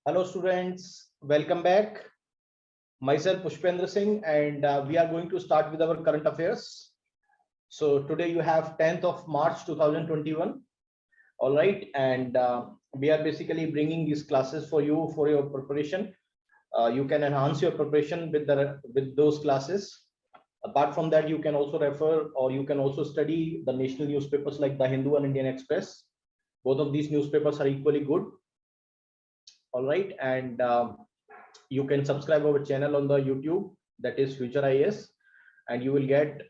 Hello students, welcome back. Myself Pushpendra Singh and we are going to start with our current affairs. So today you have 10th of March 2021. All right, and we are basically bringing these classes for you for your preparation. You can enhance your preparation with those classes. Apart from that, you can also refer or you can also study the national newspapers like the Hindu and Indian Express. Both of these newspapers are equally good. All right, and you can subscribe our channel on the YouTube, that is Future IAS, and you will get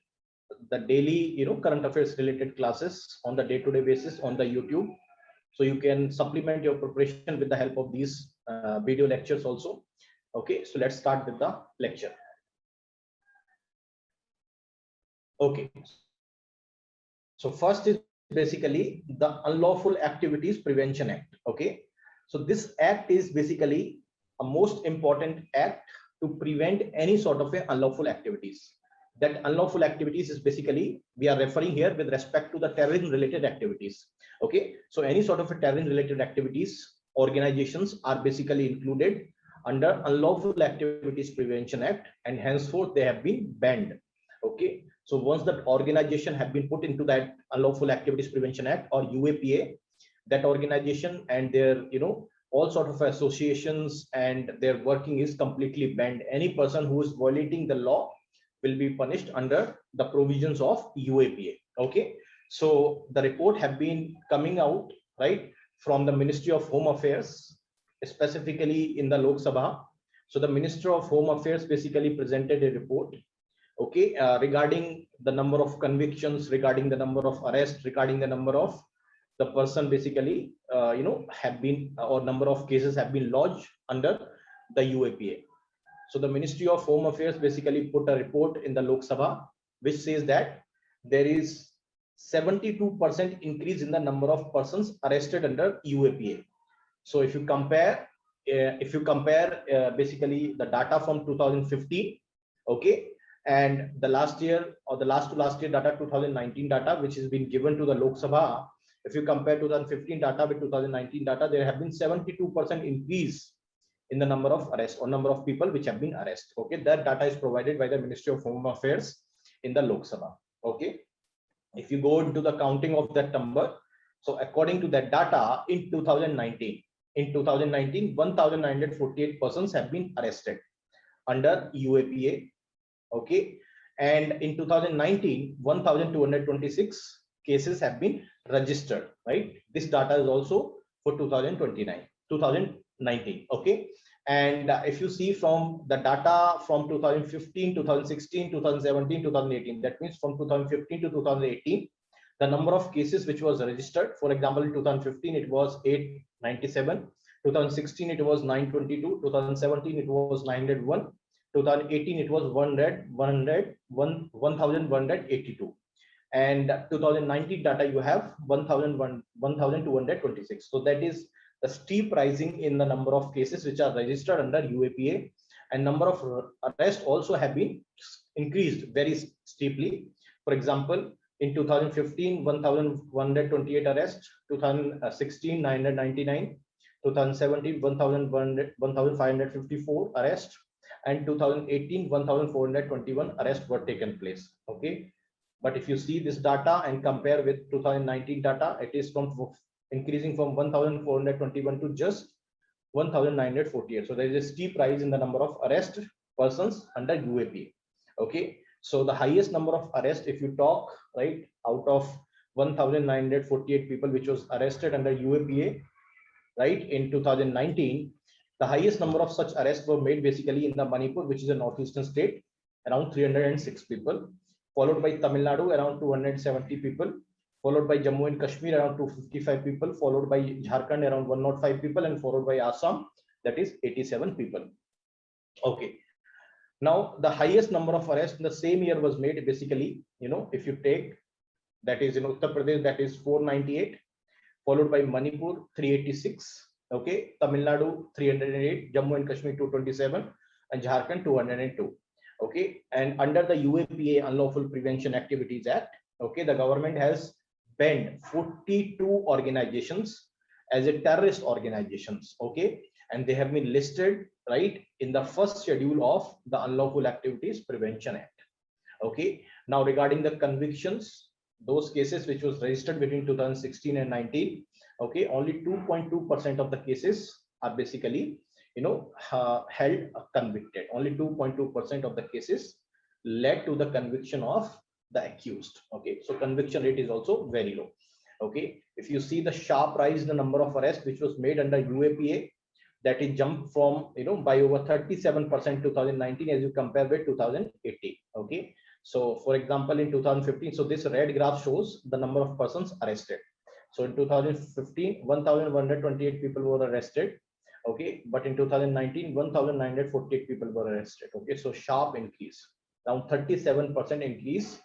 the daily current affairs related classes on the day-to-day basis on the YouTube. So you can supplement your preparation with the help of these video lectures also. Okay, so let's start with the lecture. Okay, so first is basically the Unlawful Activities Prevention Act. Okay, so this act is basically a most important act to prevent any sort of unlawful activities. That unlawful activities is basically, we are referring here with respect to the terrorism related activities. Okay, so any sort of terrorism related activities, organizations are basically included under Unlawful Activities Prevention Act, and henceforth they have been banned. Okay, so once that organization have been put into that Unlawful Activities Prevention Act or UAPA, that organization and their all sort of associations and their working is completely banned. Any person who is violating the law will be punished under the provisions of UAPA. Okay, so the report have been coming out right from the Ministry of Home Affairs, specifically in the Lok Sabha. So the Minister of Home Affairs basically presented a report, okay, regarding the number of convictions, regarding the number of arrests, regarding the number of the person basically have been or number of cases have been lodged under the UAPA. So the Ministry of Home Affairs basically put a report in the Lok Sabha which says that there is 72% increase in the number of persons arrested under UAPA. So if you compare basically the data from 2015, okay, and the last year or the last to last year data, 2019 data, which has been given to the Lok Sabha, if you compare 2015 data with 2019 data, there have been 72% increase in the number of arrests or number of people which have been arrested. Okay, that data is provided by the Ministry of Home Affairs in the Lok Sabha. Okay, if you go into the counting of that number, so according to that data, in 2019, 1948 persons have been arrested under UAPA. Okay, and in 2019, 1226 cases have been registered, right? This data is also for 2019. Okay, and if you see from the data from 2015, 2016, 2017, 2018, that means from 2015 to 2018, the number of cases which was registered, for example, in 2015 it was 897, 2016 it was 922, 2017 it was 901, 2018 it was 1182, and 2019 data you have 1226. So that is the steep rising in the number of cases which are registered under UAPA, and number of arrests also have been increased very steeply. For example, in 2015 1128 arrests, 2016 999, 2017 1554 arrests, and 2018 1421 arrests were taken place. Okay, but if you see this data and compare with 2019 data, it is from increasing from 1421 to just 1948. So there is a steep rise in the number of arrest persons under UAPA. Okay, so the highest number of arrests, if you talk right, out of 1948 people which was arrested under UAPA, right, in 2019, the highest number of such arrests were made basically in the Manipur, which is a northeastern state, around 306 people, followed by Tamil Nadu, around 270 people, followed by Jammu and Kashmir, around 255 people, followed by Jharkhand, around 105 people, and followed by Assam, that is 87 people. Okay, now the highest number of arrests in the same year was made basically, if you take, that is in Uttar Pradesh, that is 498, followed by Manipur 386, okay, Tamil Nadu 308, Jammu and Kashmir 227, and Jharkhand 202. Okay, and under the UAPA Unlawful Prevention Activities Act, okay, the government has banned 42 organizations as a terrorist organizations. Okay, and they have been listed, right, in the first schedule of the Unlawful Activities Prevention Act. Okay, now regarding the convictions, those cases which was registered between 2016 and 19, okay, only 2.2% of the cases are basically, held convicted. Only 2.2% of the cases led to the conviction of the accused. Okay, so conviction rate is also very low. Okay, if you see the sharp rise in the number of arrests which was made under UAPA, that is jumped from, by over 37% 2019 as you compare with 2018. Okay, so for example in 2015, so this red graph shows the number of persons arrested. So in 2015, 1128 people were arrested. Okay, but in 2019, 1948 people were arrested. Okay, so sharp increase, around 37% increase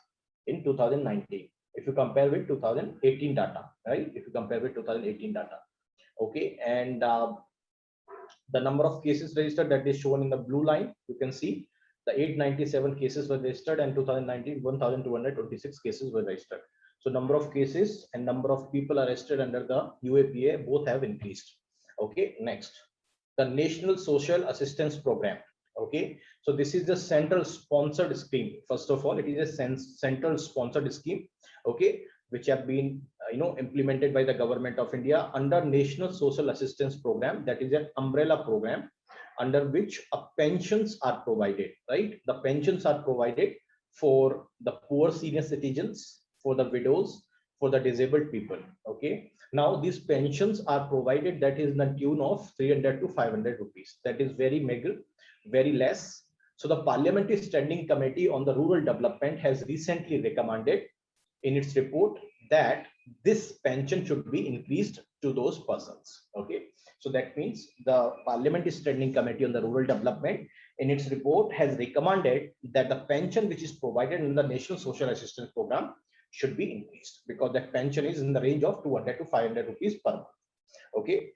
in 2019 if you compare with 2018 data, right? If you compare with 2018 data. Okay, and the number of cases registered, that is shown in the blue line. You can see the 897 cases were registered, and 2019 1226 cases were registered. So number of cases and number of people arrested under the UAPA both have increased. Okay, next, the National Social Assistance Program. Okay, so this is the central sponsored scheme. First of all, it is a central sponsored scheme, okay, which have been implemented by the government of India under National Social Assistance Program. That is an umbrella program under which pensions are provided, right? The pensions are provided for the poor senior citizens, for the widows, for the disabled people. Okay, now these pensions are provided, that is in the tune of 300 to 500 rupees. That is very meager, very less. So the Parliamentary Standing Committee on the Rural Development has recently recommended in its report that this pension should be increased to those persons. Okay, so that means the Parliamentary Standing Committee on the Rural Development in its report has recommended that the pension which is provided in the National Social Assistance Program should be increased, because that pension is in the range of 200 to 500 rupees per month. Okay,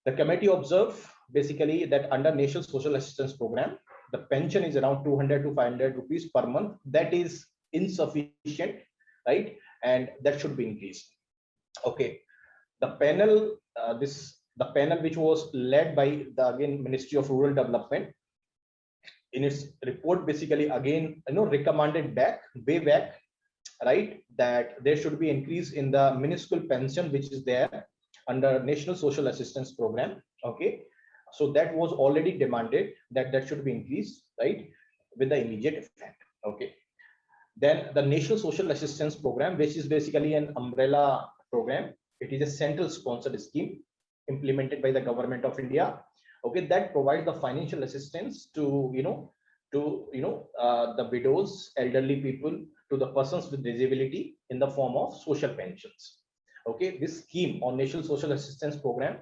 the committee observed basically that under National Social Assistance Program, the pension is around 200 to 500 rupees per month. That is insufficient, right? And that should be increased. Okay, the panel, the panel which was led by the Ministry of Rural Development, in its report basically again recommended way back, right, that there should be increase in the minuscule pension which is there under National Social Assistance Program. Okay, so that was already demanded that should be increased, right, with the immediate effect. Okay, then the National Social Assistance Program, which is basically an umbrella program, it is a central sponsored scheme implemented by the government of India. Okay, that provides the financial assistance to the widows, elderly people, to the persons with disability in the form of social pensions. Okay, this scheme on National Social Assistance Program,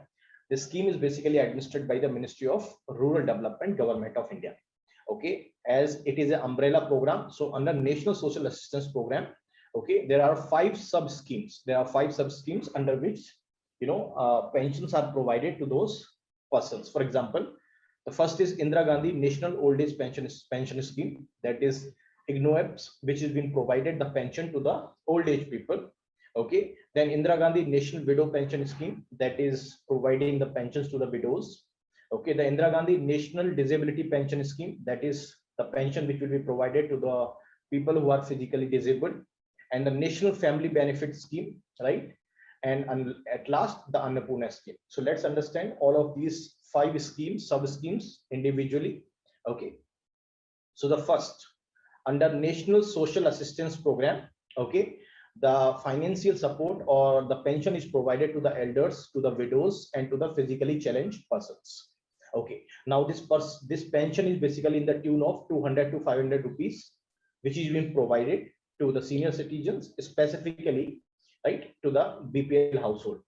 this scheme is basically administered by the Ministry of Rural Development, Government of India. Okay, as it is an umbrella program, so under National Social Assistance Program, okay, there are 5 sub schemes. There are 5 sub schemes under which pensions are provided to those persons. For example, the first is Indira Gandhi National Old Age Pension Scheme, that is IGNOEPS, which has been provided the pension to the old age people. Okay, then Indira Gandhi National Widow Pension Scheme, that is providing the pensions to the widows. Okay, the Indira Gandhi National Disability Pension Scheme, that is the pension which will be provided to the people who are physically disabled, and the National Family Benefit Scheme, right? And at last, the Annapurna scheme. So let's understand all of these 5 schemes, sub schemes individually. Okay, so the first, under National Social Assistance Program, okay, the financial support or the pension is provided to the elders, to the widows, and to the physically challenged persons. Okay, now this pension is basically in the tune of 200 to 500 rupees, which is being provided to the senior citizens, specifically, right, to the BPL household.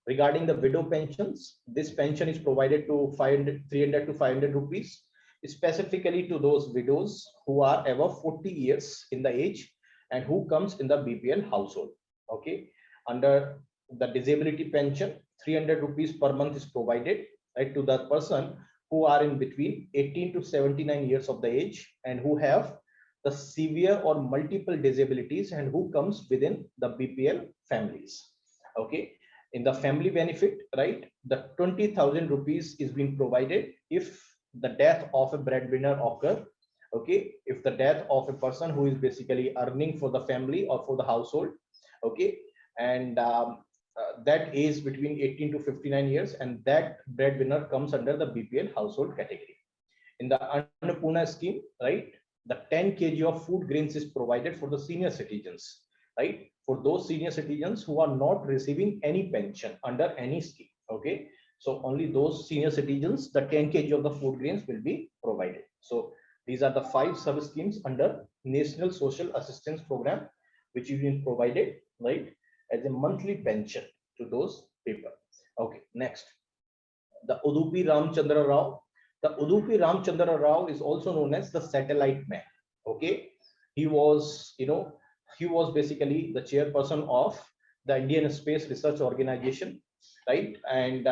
Regarding the widow pensions, this pension is provided to 300 to 500 rupees, specifically to those widows who are above 40 years in the age and who comes in the BPL household. Okay, under the disability pension, 300 rupees per month is provided, right, to the person who are in between 18 to 79 years of the age and who have the severe or multiple disabilities and who comes within the BPL families. Okay, In the family benefit, right, the 20,000 rupees is being provided if the death of a breadwinner occur. Okay, if the death of a person who is basically earning for the family or for the household. Okay, and that is between 18 to 59 years, and that breadwinner comes under the BPL household category. In the Annapurna scheme, right, the 10 kg of food grains is provided for the senior citizens, right, for those senior citizens who are not receiving any pension under any scheme. Okay, so only those senior citizens, the 10 kg of the food grains will be provided. So these are the 5 sub schemes under National Social Assistance Program, which is being provided, right, as a monthly pension to those people. Okay, next, the Udupi Ramchandra Rao. The Udupi Ramchandra Rao is also known as the satellite man. Okay, he was, he was basically the chairperson of the Indian Space Research Organization, right? And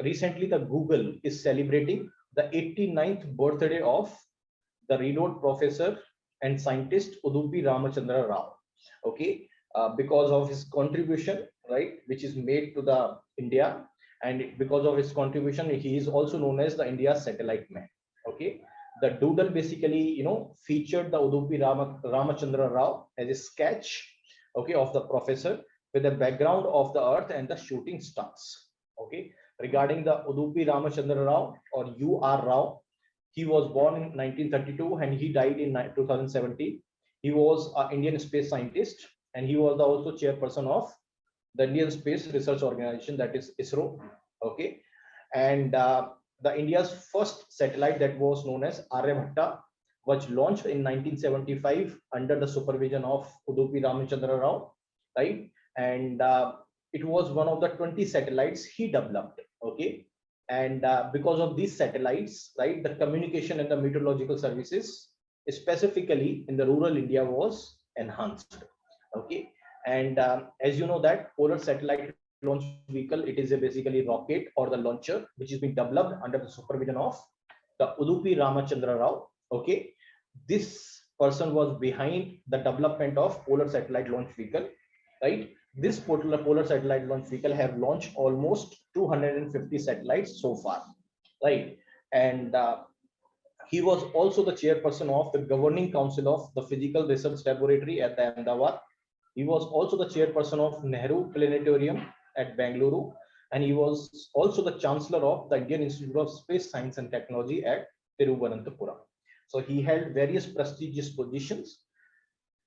recently, the Google is celebrating the 89th birthday of the renowned professor and scientist Udupi Ramachandra Rao. Okay, because of his contribution, right, which is made to the India, and because of his contribution, he is also known as the India's satellite man. Okay, the doodle basically, featured the Udupi Ramachandra Rao as a sketch, okay, of the professor with the background of the earth and the shooting stars. Okay, regarding the Udupi Ramachandra Rao, or UR Rao, he was born in 1932 and he died in 2017. He was an Indian space scientist, and he was also chairperson of the Indian Space Research Organization, that is ISRO. Okay, and the India's first satellite, that was known as Aryabhatta, was launched in 1975 under the supervision of Udupi Ramachandra Rao, right? And it was one of the 20 satellites he developed. Okay, and because of these satellites, right, the communication and the meteorological services, specifically in the rural India, was enhanced. Okay, and as you know that polar satellite launch vehicle, it is a basically rocket or the launcher which is being developed under the supervision of the Udupi Ramachandra Rao. Okay, this person was behind the development of polar satellite launch vehicle, right? This polar satellite launch vehicle have launched almost 250 satellites so far, right? And he was also the chairperson of the governing council of the Physical Research Laboratory at the Ahmedabad. He was also the chairperson of Nehru Planetarium at Bangalore, and he was also the chancellor of the Indian Institute of Space Science and Technology at Tiruvananthapuram. So he held various prestigious positions,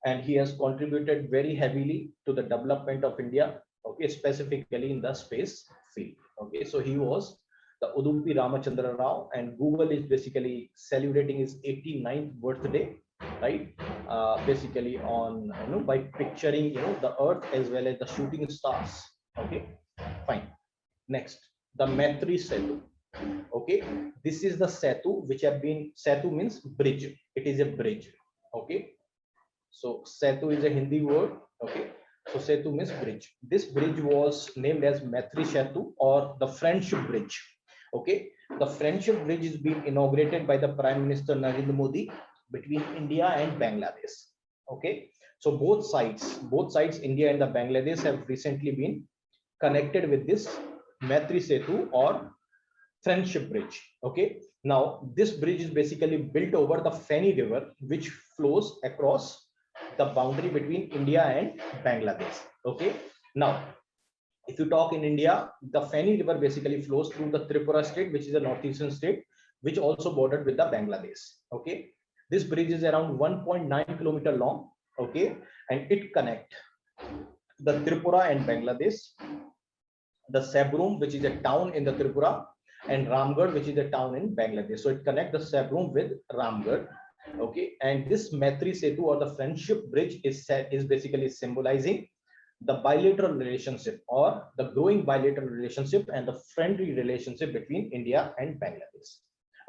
and he has contributed very heavily to the development of India, okay, specifically in the space field. Okay, so he was the Udupi Ramachandra Rao, and Google is basically celebrating his 89th birthday, right? Basically on, by picturing, the earth as well as the shooting stars. Okay, fine. Next, the Maitri Setu. Okay, this is the Setu which have been, Setu means bridge, it is a bridge. Okay, so Setu is a Hindi word. Okay, so Setu means bridge. This bridge was named as Maitri Setu, or the Friendship Bridge. Okay, the Friendship Bridge is being inaugurated by the Prime Minister Narendra Modi between India and Bangladesh. Okay, so both sides, India and the Bangladesh, have recently been connected with this Maitri Setu or Friendship Bridge. Okay, now this bridge is basically built over the Feni River, which flows across the boundary between India and Bangladesh. Okay, now if you talk in India, the Feni River basically flows through the Tripura state, which is a northeastern state, which also bordered with the Bangladesh. Okay, this bridge is around 1.9 kilometer long. Okay, and it connects the Tripura and Bangladesh, the Sabroom, which is a town in the Tripura, and Ramgarh, which is a town in Bangladesh. So it connects the Sabroom with Ramgarh. Okay, and this Maitri Setu, or the Friendship Bridge, is basically symbolizing the bilateral relationship, or the growing bilateral relationship and the friendly relationship between India and Bangladesh.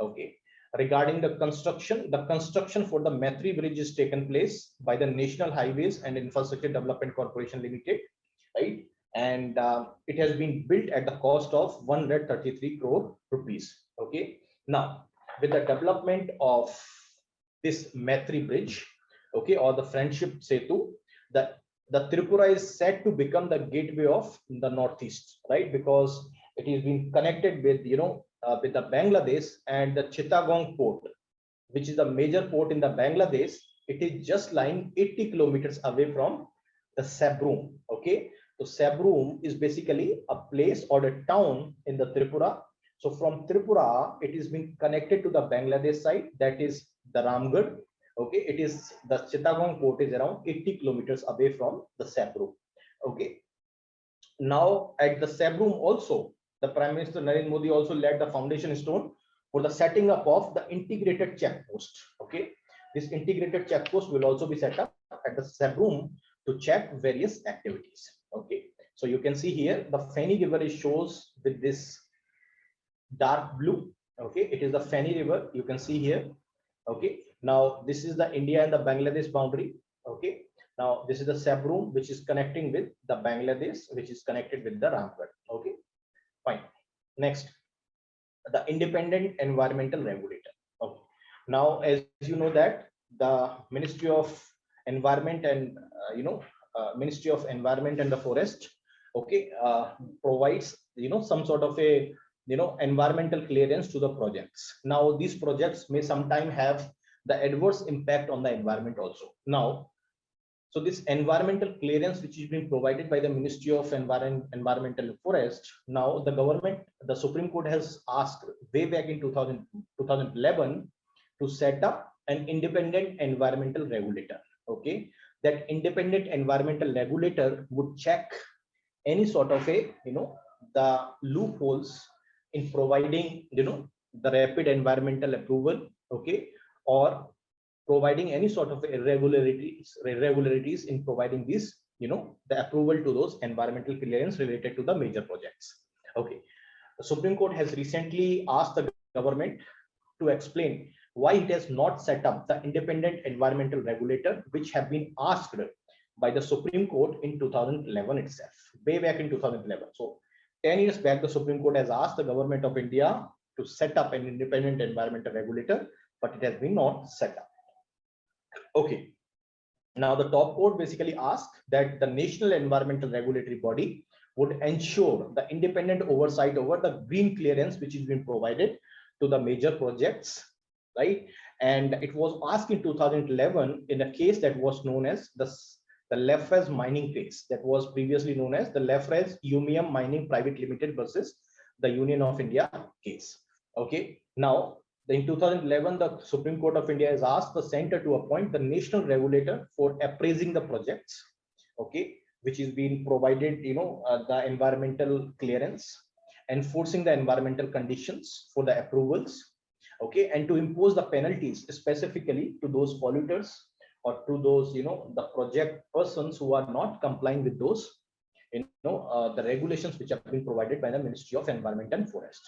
Okay, regarding the construction for the Maitri Bridge is taken place by the National Highways and Infrastructure Development Corporation Limited, right? And it has been built at the cost of 133 crore rupees. Okay, now with the development of this Maitri Bridge, okay, or the Friendship Setu, the Tripura is said to become the gateway of the Northeast, right? Because it is being connected with, with the Bangladesh and the Chittagong port, which is the major port in the Bangladesh. It is just lying 80 kilometers away from the Sabroom. Okay, so Sabroom is basically a place or a town in the Tripura. So from Tripura, it is being connected to the Bangladesh side, that is the Ramgarh. Okay, it is the Chittagong port is around 80 kilometers away from the Sabroom. Okay, now at the Sabroom also, the Prime Minister Narendra Modi also laid the foundation stone for the setting up of the integrated check post. Okay, this integrated check post will also be set up at the Sabroom to check various activities. Okay, so you can see here the Feni River is shows with this dark blue. Okay, it is the Feni River, you can see here. Okay, now this is the India and the Bangladesh boundary. Okay, now this is the Sabroom, which is connecting with the Bangladesh, which is connected with the Ramgarh. Okay, fine. Next, the independent environmental regulator. Okay, now as you know that the Ministry of Environment and Ministry of Environment and the Forest, okay, provides some sort of a environmental clearance to the projects. Now these projects may sometimes have the adverse impact on the environment also. Now, so this environmental clearance, which is being provided by the Ministry of Environmental and Forest, now the government, the Supreme Court has asked way back in 2011 to set up an independent environmental regulator. Okay, that independent environmental regulator would check any sort of a the loopholes in providing the rapid environmental approval. Okay, or providing any sort of irregularities in providing this the approval to those environmental clearance related to the major projects. Okay, the Supreme Court has recently asked the government to explain why it has not set up the independent environmental regulator, which have been asked by the Supreme Court in 2011 itself, way back in 2011. So 10 years back, the Supreme Court has asked the government of India to set up an independent environmental regulator, but it has been not set up. Okay, now the top court basically asked that the National Environmental Regulatory Body would ensure the independent oversight over the green clearance which is being provided to the major projects, right? And it was asked in 2011 in a case that was known as the Lefres mining case, that was previously known as the Lefres Umium Mining Private Limited versus the Union of India case. Okay, now in 2011, the Supreme Court of India has asked the center to appoint the national regulator for appraising the projects, okay, which is being provided, the environmental clearance, enforcing the environmental conditions for the approvals, okay, and to impose the penalties specifically to those polluters or to those, the project persons who are not complying with those, the regulations which have been provided by the Ministry of Environment and Forest.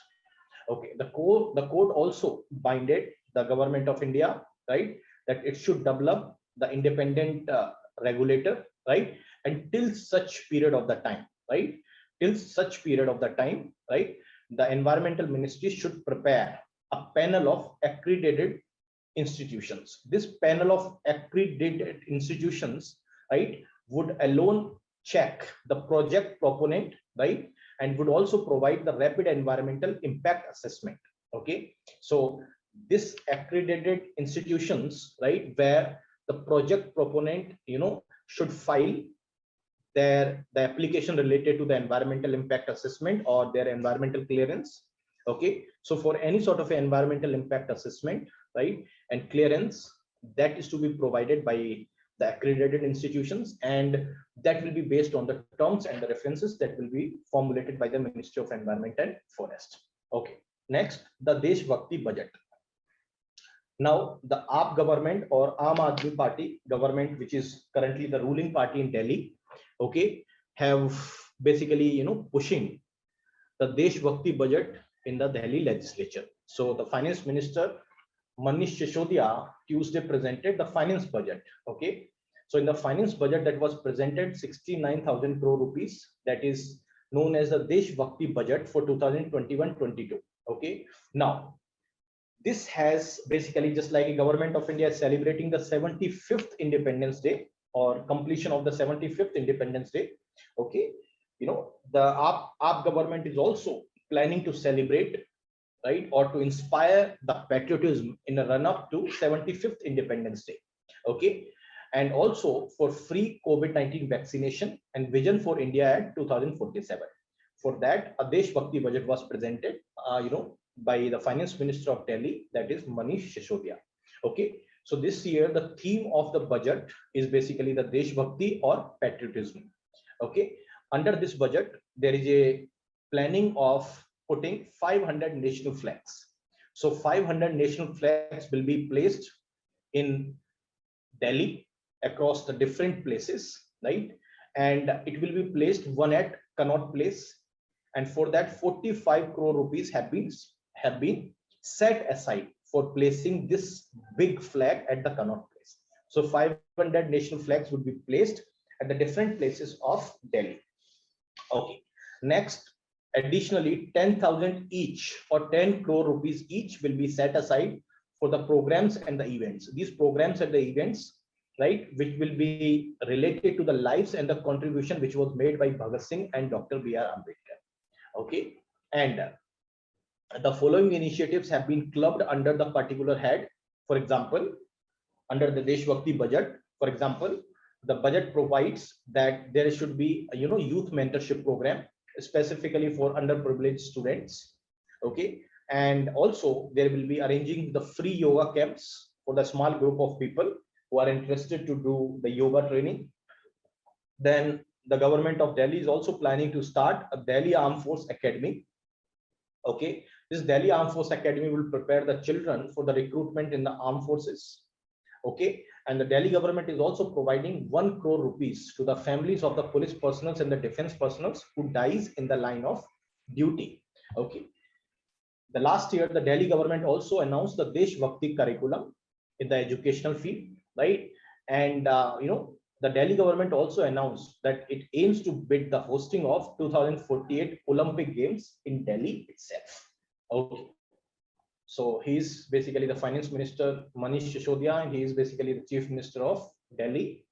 Okay, the court also binded the government of India, right, that it should develop the independent regulator, right, until such period of the time, right, till such period of the time, right, the environmental ministry should prepare a panel of accredited institutions. This panel of accredited institutions, right, would alone check the project proponent, right, and would also provide the rapid environmental impact assessment. Okay, so this accredited institutions, right, where the project proponent should file the application related to the environmental impact assessment or their environmental clearance. Okay, so for any sort of environmental impact assessment, right, and clearance, that is to be provided by the accredited institutions, and that will be based on the terms and the references that will be formulated by the Ministry of Environment and Forest. Okay, next, the Desh Bhakti budget. Now the AAP government or Aam Aadmi Party government, which is currently the ruling party in Delhi, okay, have basically pushing the Desh Bhakti budget in the Delhi legislature. So the finance minister Manish Sisodia Tuesday presented the finance budget. Okay, so in the finance budget that was presented, 69,000 crore rupees, that is known as the Desh Bhakti budget for 2021-22. Okay, now this has basically, just like a government of India is celebrating the 75th Independence Day, or completion of the 75th Independence Day. Okay, you know, the AAP government is also planning to celebrate, right, or to inspire the patriotism in a run up to 75th Independence Day. Okay, and also for free COVID-19 vaccination and vision for India at 2047. For that, a Desh Bhakti budget was presented, by the Finance Minister of Delhi, that is Manish Sisodia. Okay, so this year the theme of the budget is basically the Desh Bhakti or patriotism. Okay, under this budget there is a planning of putting 500 national flags. So 500 national flags will be placed in Delhi across the different places, right? And it will be placed one at Connaught Place, and for that 45 crore rupees have been set aside for placing this big flag at the Connaught Place. So 500 national flags would be placed at the different places of Delhi. Okay. Next, additionally, 10,000 each or 10 crore rupees each will be set aside for the programs and the events. These programs and the events, right, which will be related to the lives and the contribution which was made by Bhagat Singh and Dr. B.R. Ambedkar. Okay, and the following initiatives have been clubbed under the particular head. For example, under the Desh Bhakti budget, for example, the budget provides that there should be a youth mentorship program specifically for underprivileged students. Okay, and also there will be arranging the free yoga camps for the small group of people who are interested to do the yoga training. Then the government of Delhi is also planning to start a Delhi Armed Force Academy. Okay, this Delhi Armed Force Academy will prepare the children for the recruitment in the armed forces. Okay, and the Delhi government is also providing 1 crore rupees to the families of the police personnel and the defense personnel who dies in the line of duty. Okay, the last year the Delhi government also announced the Desh Bhakti curriculum in the educational field, right? And the Delhi government also announced that it aims to bid the hosting of 2048 Olympic Games in Delhi itself. Okay. So he's basically the Finance Minister Manish Sisodia, and he is basically the Chief Minister of Delhi,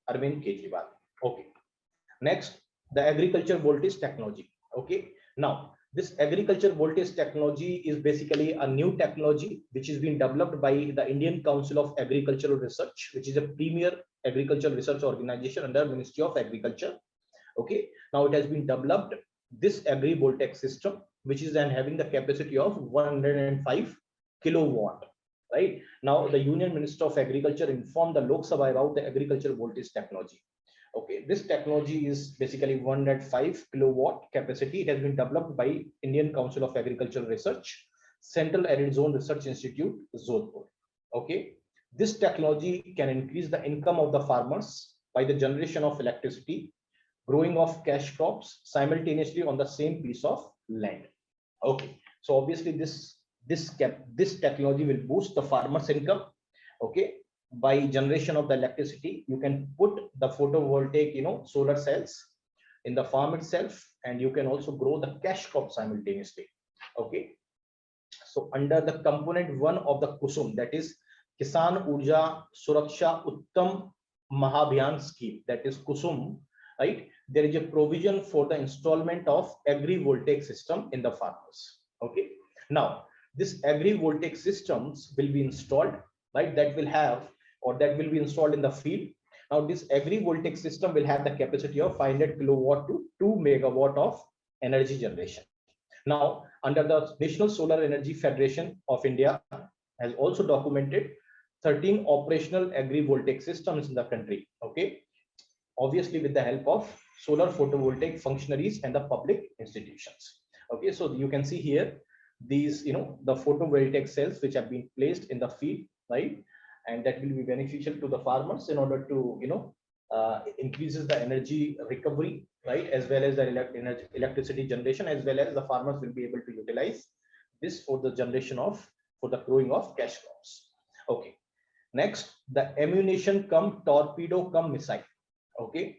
Arvind Kejriwal. Okay. Next, the agriculture voltage technology. Okay. Now, this agriculture voltage technology is basically a new technology which is being developed by the Indian Council of Agricultural Research, which is a premier agricultural research organization under Ministry of Agriculture. Okay. Now it has been developed, this agri-voltaic system, which is then having the capacity of 105 kilowatt. Right now, the Union Minister of Agriculture informed the Lok Sabha about the agriculture voltage technology. Okay, this technology is basically 105 kilowatt capacity. It has been developed by Indian Council of Agricultural Research, Central Arid Zone Research Institute, Jodhpur. Okay, this technology can increase the income of the farmers by the generation of electricity, growing of cash crops simultaneously on the same piece of land. Okay, so obviously this technology will boost the farmers' income. Okay, by generation of the electricity, you can put the photovoltaic, solar cells in the farm itself, and you can also grow the cash crop simultaneously. Okay, so under the component 1 of the KUSUM, that is Kisan Urja Suraksha Uttam Mahabhiyan scheme, that is KUSUM, right? There is a provision for the installment of agri-voltaic system in the farmers. Okay, now this agri-voltaic systems will be installed, right? That will be installed in the field. Now this agri-voltaic system will have the capacity of 500 kilowatt to 2 megawatt of energy generation. Now, under the National Solar Energy Federation of India has also documented 13 operational agri-voltaic systems in the country. Okay, obviously with the help of solar photovoltaic functionaries and the public institutions. Okay, so you can see here these, the photovoltaic cells which have been placed in the field, right? And that will be beneficial to the farmers in order to, increases the energy recovery, right? As well as the electricity generation, as well as the farmers will be able to utilize this for the for the growing of cash crops. Okay. Next, the ammunition cum torpedo cum missile. Okay.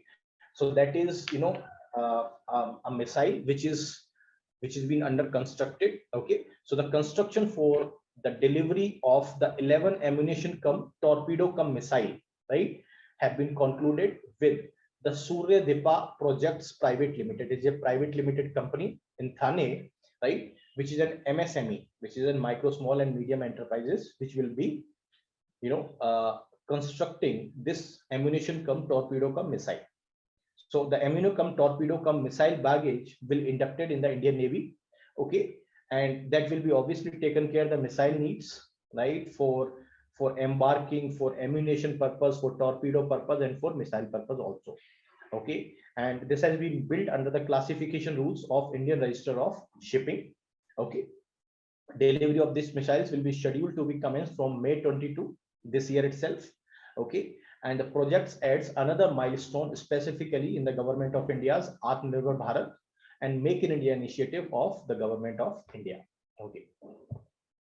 So that is, a missile which is been under constructed. Okay, so the construction for the delivery of the 11 ammunition cum torpedo cum missile, right, have been concluded with the Surya Dipa Projects Private Limited. It is a private limited company in Thane, right, which is an MSME, which is a micro, small and medium enterprises, which will be, constructing this ammunition cum torpedo cum missile. So the ammunition cum torpedo cum missile baggage will inducted in the Indian Navy, okay, and that will be obviously taken care of the missile needs, right, for embarking, for ammunition purpose, for torpedo purpose, and for missile purpose also. Okay, and this has been built under the classification rules of Indian Register of Shipping. Okay, delivery of these missiles will be scheduled to be commenced from May 22 this year itself. Okay, and the project adds another milestone specifically in the government of India's Atmanirbhar Bharat and Make in India initiative of the government of India. Okay,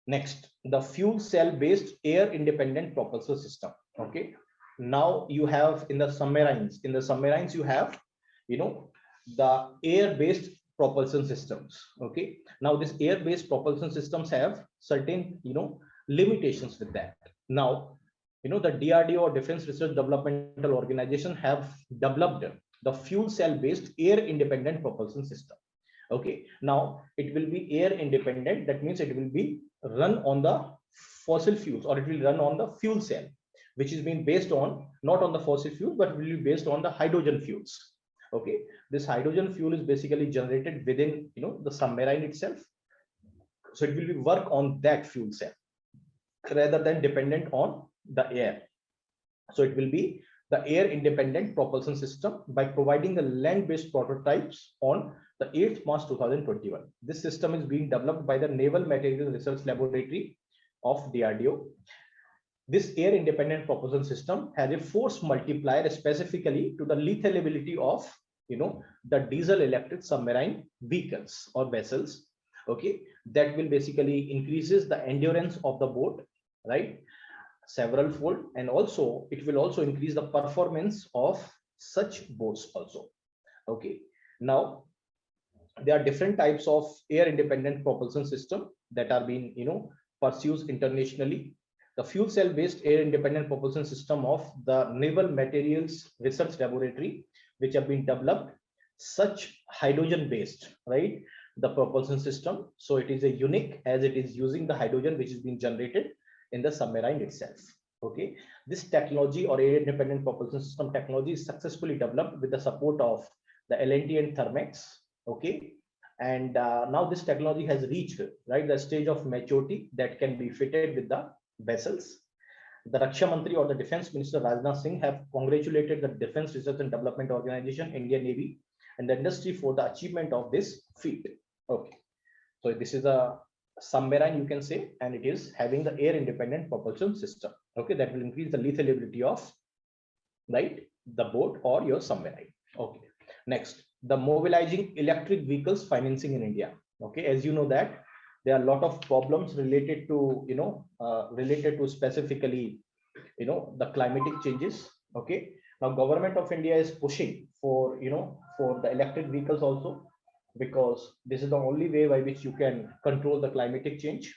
next, the fuel cell based air independent propulsion system. Okay, now you have in the submarines, you have, the air based propulsion systems. Okay, now this air based propulsion systems have certain, limitations with that. Now, the DRDO or Defense Research Developmental Organization have developed the fuel cell based air independent propulsion system. Okay, now it will be air independent. That means it will be run on the fossil fuels, or it will run on the fuel cell, which is being based on not on the fossil fuel, but will be based on the hydrogen fuels. Okay, this hydrogen fuel is basically generated within, the submarine itself. So it will be work on that fuel cell rather than dependent on the air. So it will be the air independent propulsion system by providing the land based prototypes on the 8th March 2021. This system is being developed by the Naval Material Research Laboratory of DRDO. This air independent propulsion system has a force multiplier specifically to the lethalability of, the diesel electric submarine vehicles or vessels. Okay, that will basically increases the endurance of the boat, right, several fold, and also it will also increase the performance of such boats also. Okay, now there are different types of air independent propulsion system that are being, pursued internationally. The fuel cell based air independent propulsion system of the Naval Materials Research Laboratory, which have been developed such hydrogen based, right, the propulsion system. So it is a unique as it is using the hydrogen which is being generated in the submarine itself. Okay, this technology or air independent propulsion system technology is successfully developed with the support of the L&T and Thermex. Okay, and now this technology has reached, right, the stage of maturity that can be fitted with the vessels. The Raksha Mantri or the Defense Minister Rajnath Singh have congratulated the Defense Research and Development Organization, Indian Navy, and the industry for the achievement of this feat. Okay, so this is a submarine, you can say, and it is having the air independent propulsion system. Okay, that will increase the lethalability of, right, the boat or your submarine. Okay, next, the mobilizing electric vehicles financing in India. Okay, as you know that there are a lot of problems related to, specifically, the climatic changes. Okay, now government of India is pushing for, for the electric vehicles also, because this is the only way by which you can control the climatic change.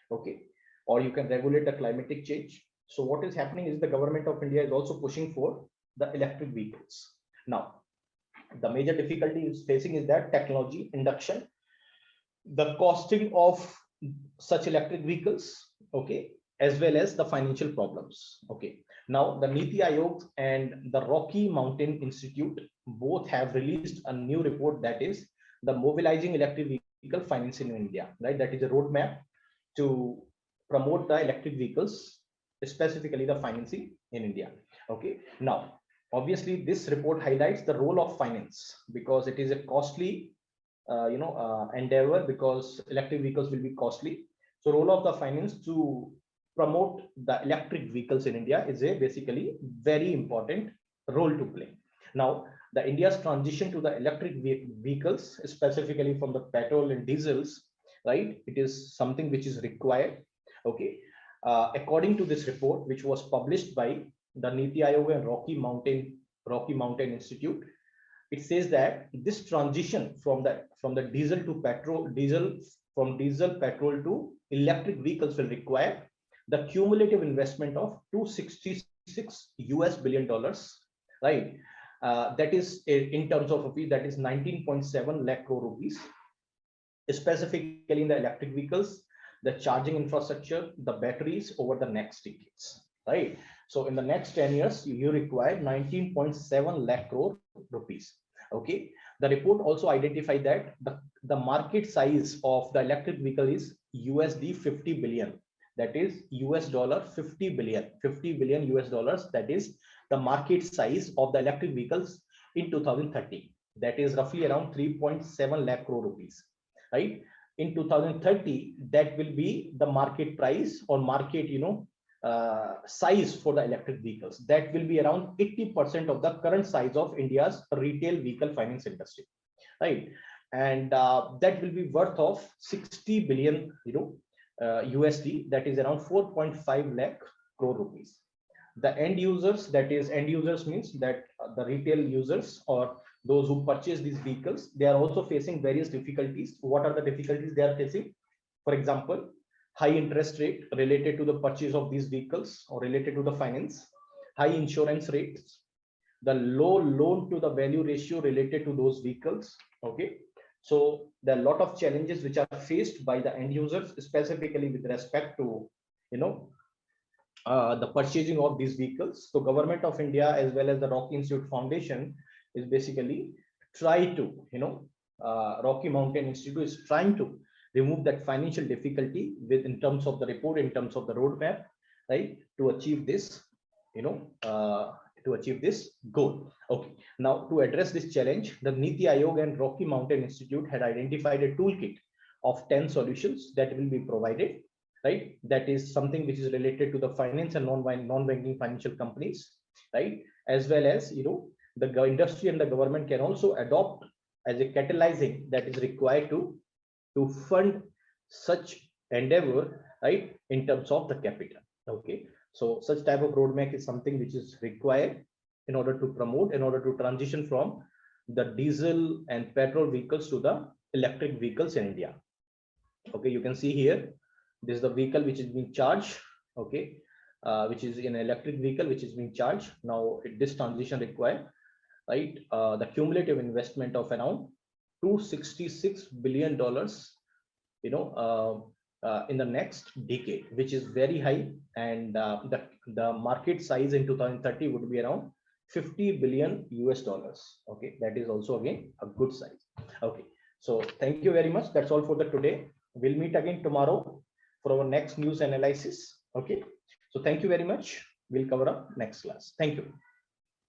Okay, or you can regulate the climatic change. So what is happening is the government of India is also pushing for the electric vehicles. Now the major difficulty is facing is that technology induction, the costing of such electric vehicles, okay, as well as the financial problems. Okay, now the Niti Aayog and the Rocky Mountain Institute both have released a new report, that is the mobilizing electric vehicle financing in India, right? That is a roadmap to promote the electric vehicles, specifically the financing in India. Okay, now obviously this report highlights the role of finance, because it is a costly endeavor, because electric vehicles will be costly. So role of the finance to promote the electric vehicles in India is a basically very important role to play. Now the India's transition to the electric vehicles, specifically from the petrol and diesels, right, it is something which is required. Okay, according to this report, which was published by the Niti Aayog and Rocky Mountain Institute, it says that this transition from the diesel to petrol, from diesel petrol to electric vehicles will require the cumulative investment of 266 US billion dollars, right? That is in terms of rupees, that is 19.7 lakh crore rupees, specifically in the electric vehicles, the charging infrastructure, the batteries over the next decades, right? So in the next 10 years, you require 19.7 lakh crore rupees. Okay. The report also identified that the market size of the electric vehicle is USD 50 billion. That is US dollar 50 billion US dollars. That is the market size of the electric vehicles in 2030. That is roughly around 3.7 lakh crore rupees, right? In 2030, that will be the market price or market, size for the electric vehicles. That will be around 80% of the current size of India's retail vehicle finance industry, right? And that will be worth of 60 billion, USD. That is around 4.5 lakh crore rupees. The end users, that is end users means that the retail users or those who purchase these vehicles, they are also facing various difficulties. What are the difficulties they are facing? For example, high interest rate related to the purchase of these vehicles or related to the finance, high insurance rates, the low loan to the value ratio related to those vehicles. Okay. So there are a lot of challenges which are faced by the end users, specifically with respect to, the purchasing of these vehicles. So Government of India as well as the Rocky Institute Foundation is basically try to, Rocky Mountain Institute is trying to remove that financial difficulty with in terms of the report, in terms of the roadmap, right, to achieve this, to achieve this goal. Okay. Now to address this challenge, the Niti Aayog and Rocky Mountain Institute had identified a toolkit of 10 solutions that will be provided, right? That is something which is related to the finance and non-banking financial companies, right? As well as, the industry and the government can also adopt as a catalyzing that is required to fund such endeavor, right, in terms of the capital. Okay. So such type of roadmap is something which is required in order to promote, in order to transition from the diesel and petrol vehicles to the electric vehicles in India. Okay, you can see here, this is the vehicle which is being charged. Okay, which is an electric vehicle which is being charged. Now this transition required, right, the cumulative investment of around $266 billion, in the next decade, which is very high. And the market size in 2030 would be around 50 billion US dollars. Okay, that is also again a good size. Okay, so thank you very much. That's all for the today. We'll meet again tomorrow for our next news analysis. Okay, so thank you very much. We'll cover up next class. Thank you.